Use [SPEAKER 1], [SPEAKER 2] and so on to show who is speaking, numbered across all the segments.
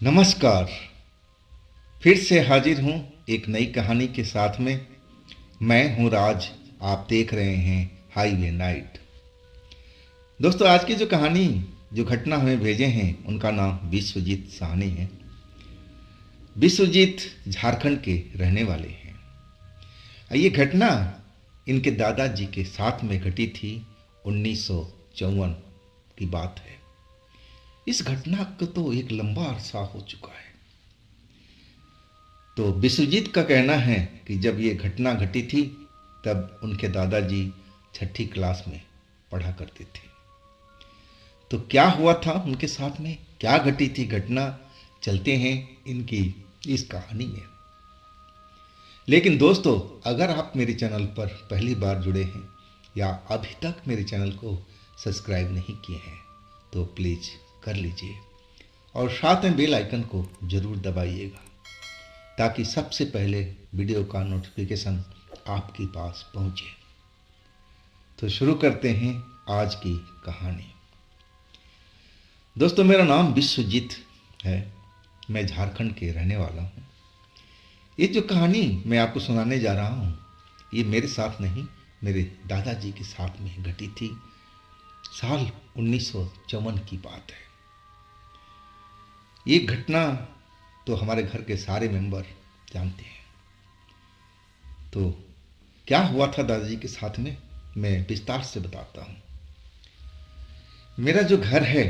[SPEAKER 1] नमस्कार। फिर से हाजिर हूँ एक नई कहानी के साथ में। मैं हूँ राज। आप देख रहे हैं हाईवे नाइट। दोस्तों, आज की जो घटना हमें भेजे हैं उनका नाम विश्वजीत साहनी है। विश्वजीत झारखंड के रहने वाले हैं। ये घटना इनके दादाजी के साथ में घटी थी। 1954 की बात है। इस घटना को तो एक लंबा अरसा हो चुका है। तो विश्वजीत का कहना है कि जब ये घटना घटी थी तब उनके दादाजी छठी क्लास में पढ़ा करते थे। तो क्या हुआ था उनके साथ में, क्या घटी थी घटना, चलते हैं इनकी इस कहानी में। लेकिन दोस्तों, अगर आप मेरे चैनल पर पहली बार जुड़े हैं या अभी तक मेरे चैनल को सब्सक्राइब नहीं किए हैं तो प्लीज़ कर लीजिए और साथ में बेल आइकन को ज़रूर दबाइएगा ताकि सबसे पहले वीडियो का नोटिफिकेशन आपके पास पहुंचे। तो शुरू करते हैं आज की कहानी। दोस्तों, मेरा नाम विश्वजीत है। मैं झारखंड के रहने वाला हूं। ये जो कहानी मैं आपको सुनाने जा रहा हूं ये मेरे साथ नहीं, मेरे दादाजी के साथ में घटी थी। साल 1954 की बात है। ये घटना तो हमारे घर के सारे मेंबर जानते हैं। तो क्या हुआ था दादाजी के साथ में, मैं विस्तार से बताता हूँ। मेरा जो घर है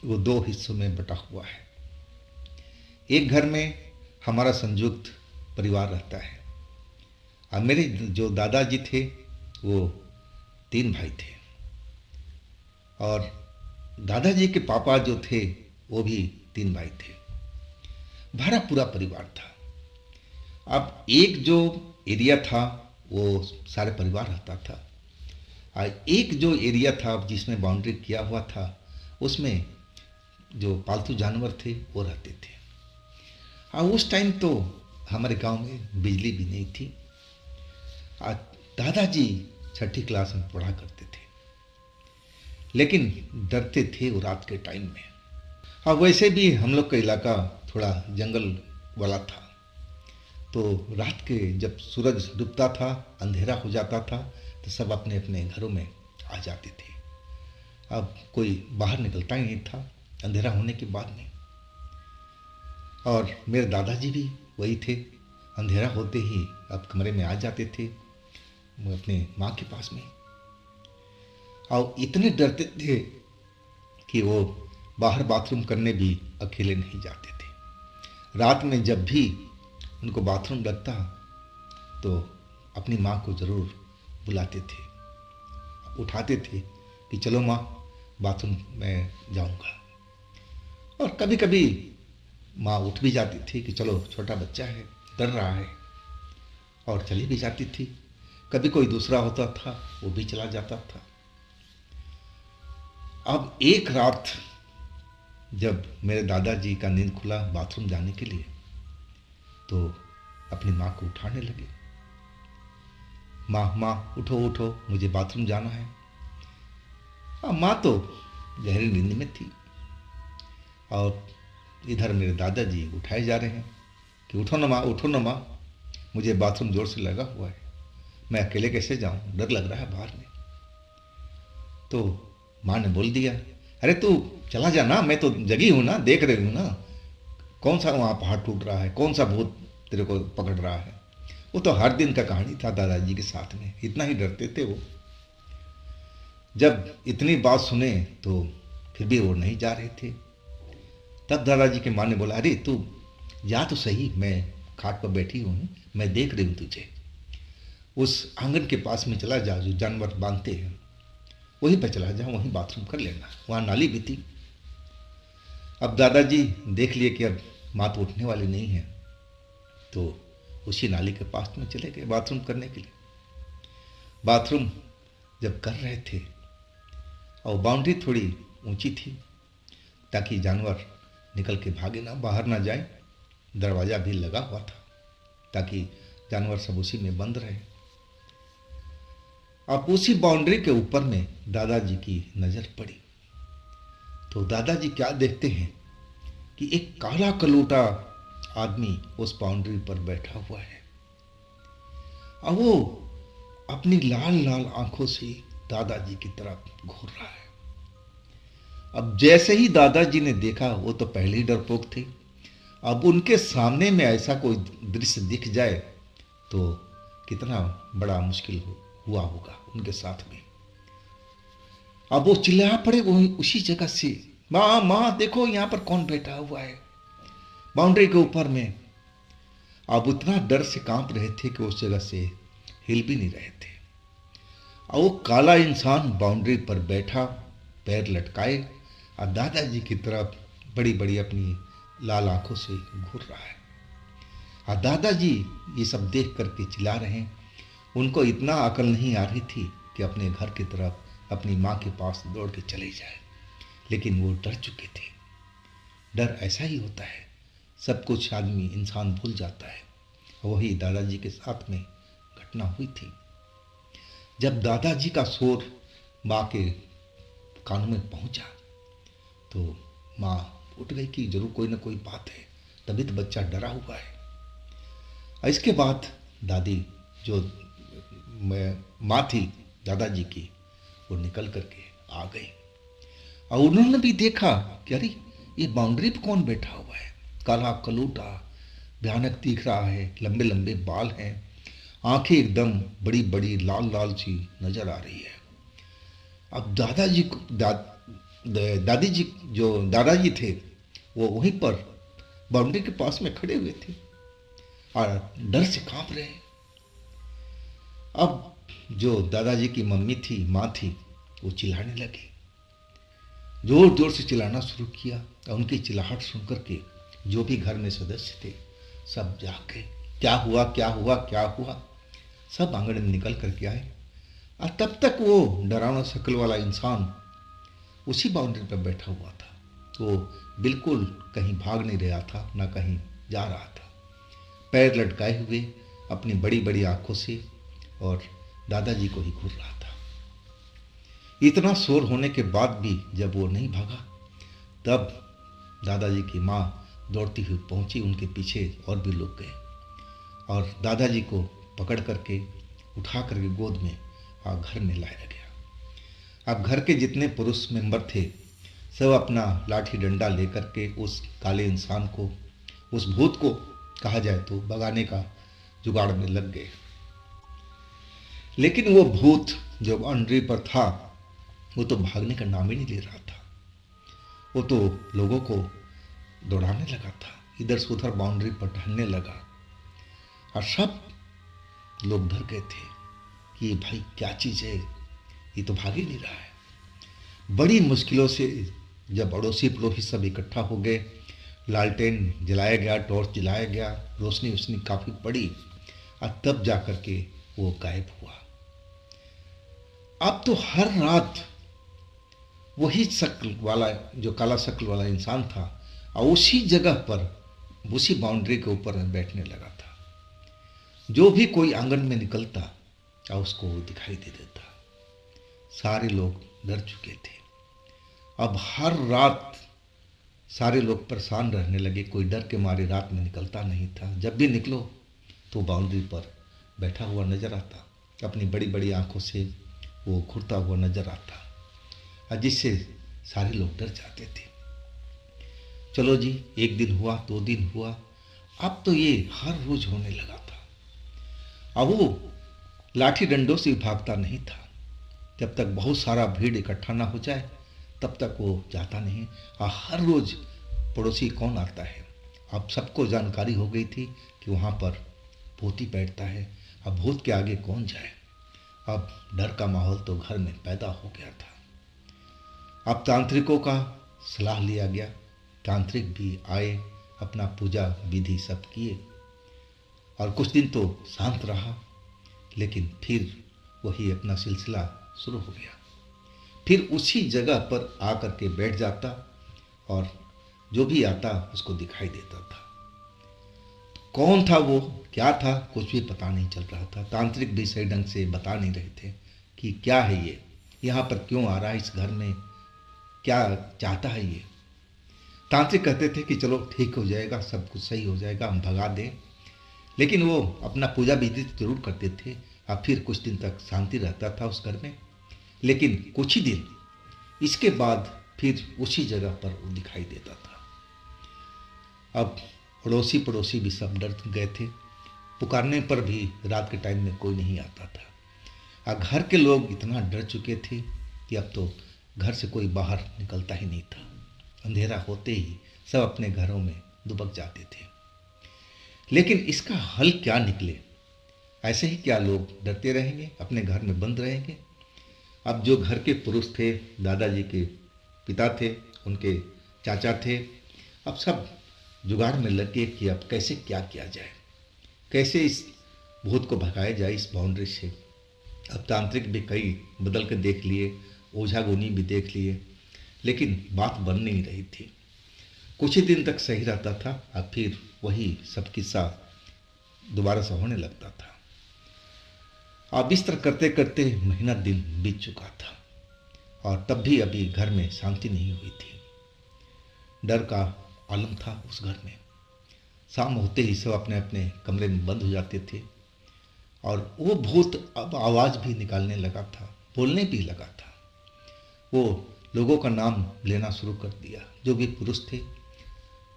[SPEAKER 1] वो दो हिस्सों में बटा हुआ है। एक घर में हमारा संयुक्त परिवार रहता है और मेरे जो दादाजी थे वो 3 भाई थे और दादाजी के पापा जो थे वो भी 3 भाई थे। हमारा पूरा परिवार था। अब एक जो एरिया था वो सारे परिवार रहता था और एक जो एरिया था जिसमें बाउंड्री किया हुआ था उसमें जो पालतू जानवर थे वो रहते थे। और उस टाइम तो हमारे गांव में बिजली भी नहीं थी। आज दादाजी छठी क्लास में पढ़ा करते थे लेकिन डरते थे वो रात के टाइम में। हाँ, वैसे भी हम लोग का इलाका थोड़ा जंगल वाला था। तो रात के जब सूरज डूबता था, अंधेरा हो जाता था तो सब अपने अपने घरों में आ जाते थे। अब कोई बाहर निकलता ही नहीं था अंधेरा होने के बाद में। और मेरे दादाजी भी वही थे, अंधेरा होते ही अब कमरे में आ जाते थे अपने माँ के पास में। और इतने डरते थे कि वो बाहर बाथरूम करने भी अकेले नहीं जाते थे। रात में जब भी उनको बाथरूम लगता तो अपनी माँ को ज़रूर बुलाते थे, उठाते थे कि चलो माँ बाथरूम में जाऊँगा। और कभी कभी माँ उठ भी जाती थी कि चलो छोटा बच्चा है, डर रहा है, और चली भी जाती थी। कभी कोई दूसरा होता था वो भी चला जाता था। अब एक रात जब मेरे दादाजी का नींद खुला बाथरूम जाने के लिए तो अपनी माँ को उठाने लगे। माँ माँ उठो उठो, मुझे बाथरूम जाना है। माँ तो गहरी नींद में थी और इधर मेरे दादाजी उठाए जा रहे हैं कि उठो ना माँ, उठो ना माँ, मुझे बाथरूम जोर से लगा हुआ है, मैं अकेले कैसे जाऊँ, डर लग रहा है बाहर में। तो माँ ने बोल दिया, अरे तू चला जा ना, मैं तो जगी हूँ ना, देख रही हूँ ना, कौन सा वहाँ पहाड़ टूट रहा है, कौन सा भूत तेरे को पकड़ रहा है। वो तो हर दिन का कहानी था दादाजी के साथ में, इतना ही डरते थे वो। जब इतनी बात सुने तो फिर भी वो नहीं जा रहे थे। तब दादाजी के माँ ने बोला, अरे तू जा तो सही, मैं खाट पर बैठी हूँ, मैं देख रही हूँ तुझे। उस आंगन के पास में चला जा जो जानवर बांधते हैं, वहीं पर चला जा, वहीं बाथरूम कर लेना, वहाँ नाली भी थी। अब दादाजी देख लिए कि अब माँ तो उठने वाली नहीं है तो उसी नाली के पास में चले गए बाथरूम करने के लिए। बाथरूम जब कर रहे थे और बाउंड्री थोड़ी ऊंची थी ताकि जानवर निकल के भागे ना, बाहर ना जाए, दरवाज़ा भी लगा हुआ था ताकि जानवर सब उसी में बंद रहे। अब उसी बाउंड्री के ऊपर में दादाजी की नज़र पड़ी तो दादाजी क्या देखते हैं कि एक काला कलूटा आदमी उस बाउंड्री पर बैठा हुआ है। अब वो अपनी लाल लाल आंखों से दादाजी की तरफ घूर रहा है। अब जैसे ही दादाजी ने देखा, वो तो पहले ही डरपोक थे, अब उनके सामने में ऐसा कोई दृश्य दिख जाए तो कितना बड़ा मुश्किल हुआ होगा उनके साथ में। अब वो चिल्ला पड़े वही उसी जगह से, माँ माँ देखो यहाँ पर कौन बैठा हुआ है बाउंड्री के ऊपर में। अब उतना डर से कांप रहे थे कि उस जगह से हिल भी नहीं रहे थे। और वो काला इंसान बाउंड्री पर बैठा, पैर लटकाए और दादाजी की तरफ बड़ी बड़ी अपनी लाल आंखों से घूर रहा है। और दादाजी ये सब देख करके चिल्ला रहे हैं। उनको इतना अकल नहीं आ रही थी कि अपने घर की तरफ अपनी माँ के पास दौड़ के चले जाए, लेकिन वो डर चुके थे। डर ऐसा ही होता है, सब कुछ आदमी इंसान भूल जाता है। वही दादाजी के साथ में घटना हुई थी। जब दादाजी का शोर माँ के कानों में पहुंचा तो माँ उठ गई कि जरूर कोई ना कोई बात है, तभी तो बच्चा डरा हुआ है। और इसके बाद दादी जो माँ थी दादाजी की, वो निकल करके आ गई और उन्होंने भी देखा कि अरे ये बाउंड्री पर कौन बैठा हुआ है। काला कलूटा, भयानक दिख रहा है, लंबे लंबे बाल हैं, आंखें एकदम बड़ी बड़ी लाल लाल सी नजर आ रही है। अब दादाजी को दादी जी जो दादाजी थे वो वहीं पर बाउंड्री के पास में खड़े हुए थे और डर से कांप रहे। अब जो दादाजी की मम्मी थी, माँ थी, वो चिल्लाने लगी, जोर जोर से चिल्लाना शुरू किया। और उनकी चिल्लाहट सुन करके जो भी घर में सदस्य थे सब जाके क्या हुआ क्या हुआ क्या हुआ, सब आंगन में निकल करके आए। और तब तक वो डरावना शक्ल वाला इंसान उसी बाउंड्री पर बैठा हुआ था। वो बिल्कुल कहीं भाग नहीं रहा था, ना कहीं जा रहा था, पैर लटकाए हुए अपनी बड़ी बड़ी आंखों से और दादाजी को ही घूर रहा था। इतना शोर होने के बाद भी जब वो नहीं भागा, तब दादाजी की माँ दौड़ती हुई पहुंची, उनके पीछे और भी लोग गए और दादाजी को पकड़ करके उठा करके गोद में और घर में लाया गया। अब घर के जितने पुरुष मेंबर थे सब अपना लाठी डंडा लेकर के उस काले इंसान को, उस भूत को कहा जाए तो, भगाने का जुगाड़ में लग गए। लेकिन वो भूत जो बाउंड्री पर था वो तो भागने का नाम ही नहीं ले रहा था। वो तो लोगों को दौड़ाने लगा था, इधर से उधर बाउंड्री पर टहलने लगा और सब लोग डर गए थे कि ये भाई क्या चीज़ है, ये तो भाग ही नहीं रहा है। बड़ी मुश्किलों से जब अड़ोसी पड़ोसी सब इकट्ठा हो गए, लालटेन जलाया गया, टॉर्च जलाया गया, रोशनी उसनी काफ़ी पड़ी और तब जा कर के वो गायब हुआ। अब तो हर रात वही शक्ल वाला, जो काला शक्ल वाला इंसान था, और उसी जगह पर, उसी बाउंड्री के ऊपर बैठने लगा था। जो भी कोई आंगन में निकलता और उसको वो दिखाई दे देता। सारे लोग डर चुके थे। अब हर रात सारे लोग परेशान रहने लगे, कोई डर के मारे रात में निकलता नहीं था। जब भी निकलो तो बाउंड्री पर बैठा हुआ नजर आता, अपनी बड़ी बड़ी आंखों से वो घूरता हुआ नजर आता, जिससे सारे लोग डर जाते थे। चलो जी, एक दिन हुआ, 2 दिन हुआ, अब तो ये हर रोज होने लगा था। अब वो लाठी डंडों से भागता नहीं था। जब तक बहुत सारा भीड़ इकट्ठा ना हो जाए तब तक वो जाता नहीं। और हर रोज पड़ोसी कौन आता है, अब सबको जानकारी हो गई थी कि वहाँ पर भूत ही बैठता है। अब भूत के आगे कौन जाए। अब डर का माहौल तो घर में पैदा हो गया था। अब तांत्रिकों का सलाह लिया गया, तांत्रिक भी आए, अपना पूजा विधि सब किए और कुछ दिन तो शांत रहा, लेकिन फिर वही अपना सिलसिला शुरू हो गया। फिर उसी जगह पर आकर के बैठ जाता और जो भी आता उसको दिखाई देता था। कौन था वो, क्या था, कुछ भी पता नहीं चल रहा था। तांत्रिक भी सही ढंग से बता नहीं रहे थे कि क्या है ये, यहाँ पर क्यों आ रहा है, इस घर में क्या चाहता है ये। तांत्रिक कहते थे कि चलो ठीक हो जाएगा, सब कुछ सही हो जाएगा, हम भगा दें। लेकिन वो अपना पूजा विधि जरूर करते थे और फिर कुछ दिन तक शांति रहता था उस घर में। लेकिन कुछ ही दिन इसके बाद फिर उसी जगह पर वो दिखाई देता था। अब अड़ोसी पड़ोसी भी सब डर गए थे, पुकारने पर भी रात के टाइम में कोई नहीं आता था। और घर के लोग इतना डर चुके थे कि अब तो घर से कोई बाहर निकलता ही नहीं था। अंधेरा होते ही सब अपने घरों में दुबक जाते थे। लेकिन इसका हल क्या निकले? ऐसे ही क्या लोग डरते रहेंगे, अपने घर में बंद रहेंगे? अब जो घर के पुरुष थे, दादाजी के पिता थे, उनके चाचा थे, अब सब जुगाड़ में लगे कि अब कैसे क्या किया जाए, कैसे इस भूत को भगाया जाए इस बाउंड्री से। अब तांत्रिक भी कई बदल के देख लिए, ओझा गुनी भी देख लिए, लेकिन बात बन नहीं रही थी। कुछ ही दिन तक सही रहता था, अब फिर वही सब किस्सा दोबारा से होने लगता था। अब इस तरह करते करते महीना दिन बीत चुका था और तब भी अभी घर में शांति नहीं हुई थी। डर का आलम था उस घर में। शाम होते ही सब अपने अपने कमरे में बंद हो जाते थे और वो भूत अब आवाज़ भी निकालने लगा था, बोलने भी लगा था। वो लोगों का नाम लेना शुरू कर दिया, जो भी पुरुष थे,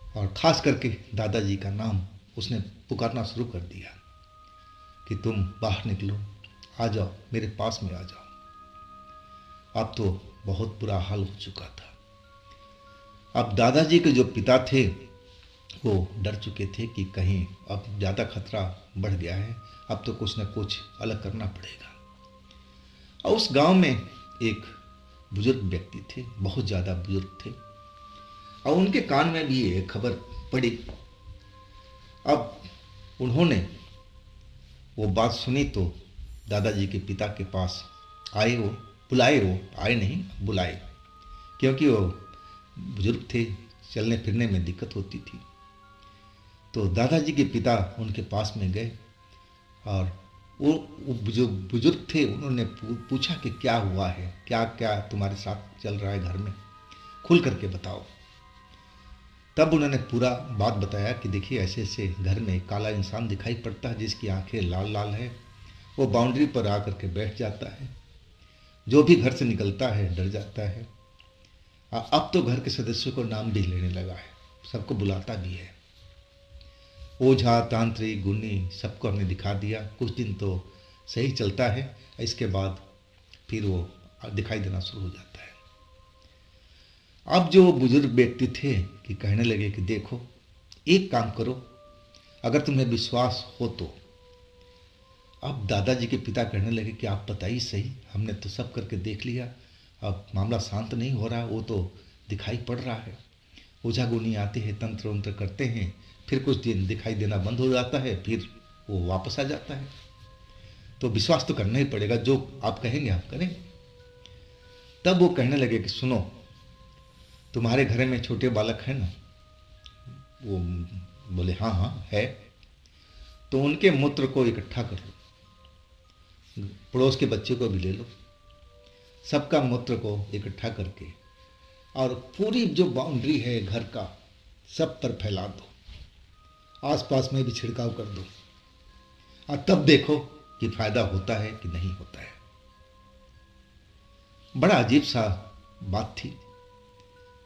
[SPEAKER 1] और ख़ास करके दादाजी का नाम उसने पुकारना शुरू कर दिया कि तुम बाहर निकलो, आ जाओ, मेरे पास में आ जाओ। अब तो बहुत बुरा हाल हो चुका था। अब दादाजी के जो पिता थे वो डर चुके थे कि कहीं अब ज़्यादा खतरा बढ़ गया है, अब तो कुछ न कुछ अलग करना पड़ेगा। और उस गांव में एक बुजुर्ग व्यक्ति थे, बहुत ज़्यादा बुजुर्ग थे, और उनके कान में भी ये खबर पड़ी। अब उन्होंने वो बात सुनी तो दादाजी के पिता के पास आए, वो बुलाए, वो आए नहीं बुलाए, क्योंकि वो बुजुर्ग थे, चलने फिरने में दिक्कत होती थी। तो दादाजी के पिता उनके पास में गए और वो जो बुजुर्ग थे उन्होंने पूछा कि क्या हुआ है, क्या क्या तुम्हारे साथ चल रहा है घर में, खुल करके बताओ। तब उन्होंने पूरा बात बताया कि देखिए ऐसे ऐसे घर में काला इंसान दिखाई पड़ता है जिसकी आंखें लाल लाल है, वो बाउंड्री पर आकर के बैठ जाता है, जो भी घर से निकलता है डर जाता है। अब तो घर के सदस्यों को नाम भी लेने लगा है, सबको बुलाता भी है। ओझा तांत्रिक गुनी सबको हमने दिखा दिया। कुछ दिन तो सही चलता है, इसके बाद फिर वो दिखाई देना शुरू हो जाता है। अब जो बुजुर्ग व्यक्ति थे कि कहने लगे कि देखो एक काम करो, अगर तुम्हें विश्वास हो तो। अब दादाजी के पिता कहने लगे कि आप बताइए सही, हमने तो सब करके देख लिया, अब मामला शांत नहीं हो रहा, वो तो दिखाई पड़ रहा है। ओझा गुनी आते हैं, तंत्र वंत्र करते हैं, फिर कुछ दिन दिखाई देना बंद हो जाता है, फिर वो वापस आ जाता है। तो विश्वास तो करना ही पड़ेगा, जो आप कहेंगे आप करेंगे। तब वो कहने लगे कि सुनो, तुम्हारे घर में छोटे बालक हैं ना? वो बोले हाँ हाँ है। तो उनके मूत्र को इकट्ठा कर लो, पड़ोस के बच्चे को भी ले लो, सबका मूत्र को इकट्ठा करके और पूरी जो बाउंड्री है घर का सब पर फैला दो, आसपास में भी छिड़काव कर दो, और तब देखो कि फायदा होता है कि नहीं होता है। बड़ा अजीब सा बात थी।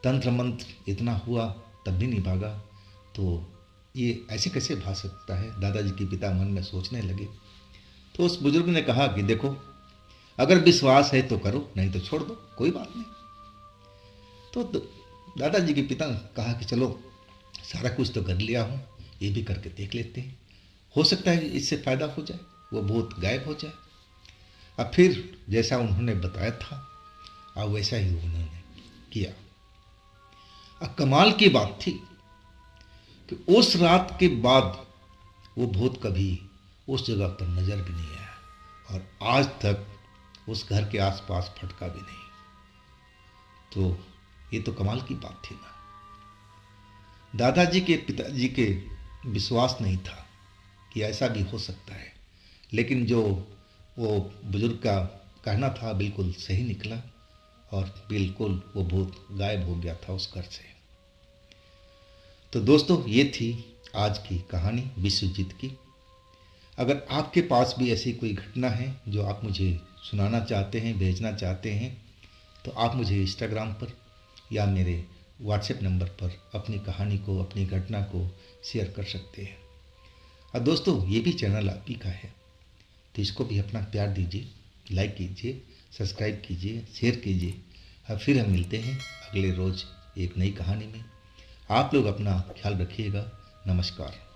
[SPEAKER 1] तंत्र मंत्र इतना हुआ तब भी नहीं भागा, तो ये ऐसे कैसे भाग सकता है? दादाजी के पिता मन में सोचने लगे। तो उस बुजुर्ग ने कहा कि देखो अगर विश्वास है तो करो, नहीं तो छोड़ दो, कोई बात नहीं। तो दादाजी के पिता ने कहा कि चलो सारा कुछ तो कर लिया हूँ, ये भी करके देख लेते हैं, हो सकता है इससे फायदा हो जाए, वो भूत गायब हो जाए। अब फिर जैसा उन्होंने बताया था अब वैसा ही उन्होंने किया। अब कमाल की बात थी कि उस रात के बाद वो भूत कभी उस जगह पर नजर भी नहीं आया और आज तक उस घर के आसपास फटका भी नहीं। तो ये तो कमाल की बात थी ना। दादाजी के पिताजी के विश्वास नहीं था कि ऐसा भी हो सकता है, लेकिन जो वो बुजुर्ग का कहना था बिल्कुल सही निकला और बिल्कुल वो भूत गायब हो गया था उस घर से। तो दोस्तों, ये थी आज की कहानी विश्वजीत की। अगर आपके पास भी ऐसी कोई घटना है जो आप मुझे सुनाना चाहते हैं, भेजना चाहते हैं, तो आप मुझे इंस्टाग्राम पर या मेरे व्हाट्सएप नंबर पर अपनी कहानी को, अपनी घटना को शेयर कर सकते हैं। और दोस्तों, ये भी चैनल आप ही का है, तो इसको भी अपना प्यार दीजिए, लाइक कीजिए, सब्सक्राइब कीजिए, शेयर कीजिए। और फिर हम मिलते हैं अगले रोज़ एक नई कहानी में। आप लोग अपना ख्याल रखिएगा। नमस्कार।